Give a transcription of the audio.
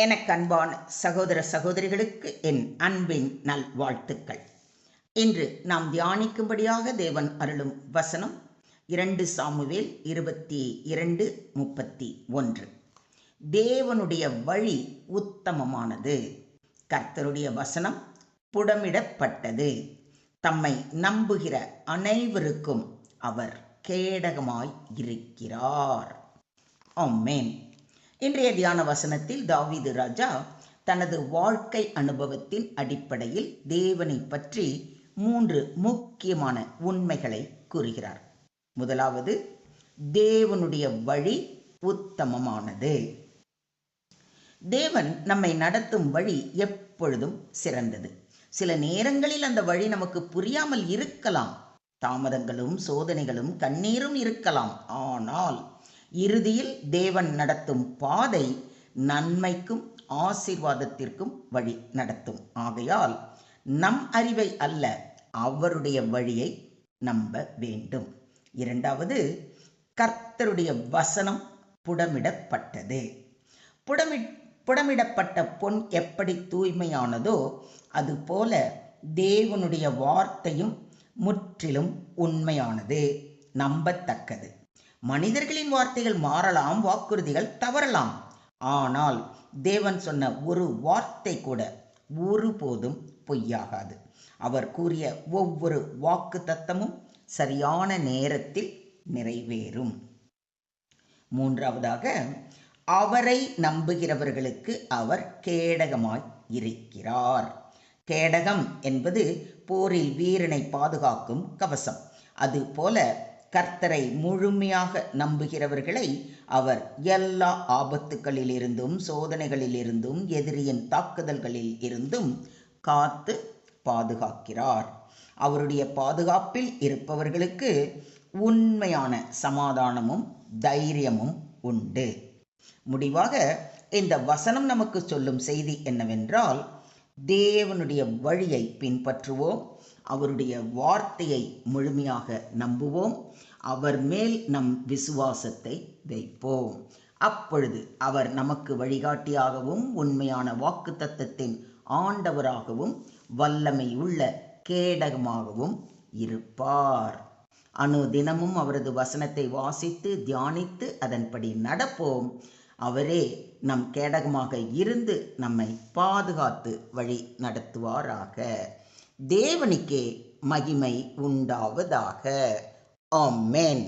எனக்கு அன்பான சகோதர சகோதரிகளுக்கு என் அன்பின் நல்வாழ்த்துக்கள். இன்று நாம் தியானிக்கும்படியாக தேவன் அருளும் வசனம் 2 சாமுவேல் 22:31. தேவனுடைய வழி உத்தமமானது, கர்த்தருடைய வசனம் புடமிடப்பட்டது, தம்மை நம்புகிற அனைவருக்கும் அவர் கேடகமாய் இருக்கிறார். ஆமென். இன்றைய தியான வசனத்தில் தாவீது ராஜா தனது வாழ்க்கை அனுபவத்தின் அடிப்படையில் தேவனை பற்றி 3 முக்கியமான உண்மைகளை கூறுகிறார். முதலாவது, தேவனுடைய வழி உத்தமமானது. தேவன் நம்மை நடத்தும் வழி எப்பொழுதும் சிறந்தது. சில நேரங்களில் அந்த வழி நமக்கு புரியாமல் இருக்கலாம், தாமதங்களும் சோதனைகளும் கண்ணீரும் இருக்கலாம். ஆனால் இறுதியில் தேவன் நடத்தும் பாதை நன்மைக்கும் ஆசீர்வாதத்திற்கும் வழி நடத்தும். ஆகையால் நம் அறிவை அல்ல, அவருடைய வழியை நம்ப வேண்டும். இரண்டாவது, கர்த்தருடைய வசனம் புடமிடப்பட்டது. புடமிடப்பட்ட பொன் எப்படி தூய்மையானதோ அதுபோல தேவனுடைய வார்த்தையும் முற்றிலும் உண்மையானது, நம்பத்தக்கது. மனிதர்களின் வார்த்தைகள் மாறலாம், வாக்குறுதிகள் தவறலாம். ஆனால் தேவன் சொன்ன ஒரு வார்த்தை கூட ஒருபோதும் பொய்யாகாது. அவர் கூறிய ஒவ்வொரு வாக்கு தத்தமும் சரியான நேரத்தில் நிறைவேறும். மூன்றாவதாக, அவரை நம்புகிறவர்களுக்கு அவர் கேடகமாய் இருக்கிறார். கேடகம் என்பது போரில் வீரனை பாதுகாக்கும் கவசம். அதுபோல கர்த்தரை முழுமையாக நம்புகிறவர்களை அவர் எல்லா ஆபத்துக்களிலிருந்தும் சோதனைகளிலிருந்தும் எதிரியின் தாக்குதல்களில் இருந்தும் காத்து பாதுகாக்கிறார். அவருடைய பாதுகாப்பில் இருப்பவர்களுக்கு உண்மையான சமாதானமும் தைரியமும் உண்டு. முடிவாக இந்த வசனம் நமக்கு சொல்லும் செய்தி என்னவென்றால், தேவனுடைய வழியை பின்பற்றுவோம், அவருடைய வார்த்தையை முழுமையாக நம்புவோம், அவர் மேல் நம் விசுவாசத்தை வைப்போம். அப்பொழுது அவர் நமக்கு வழிகாட்டியாகவும் உண்மையான வாக்குத்தத்தத்தின் ஆண்டவராகவும் வல்லமை உள்ள கேடகமாகவும் இருப்பார். அனுதினமும் அவரது வசனத்தை வாசித்து தியானித்து அதன்படி நடப்போம். அவரே நம் கேடகமாக இருந்து நம்மை பாதுகாத்து வழி நடத்துவாராக. தேவனுக்கே மகிமை உண்டாவதாக. ஆமென்.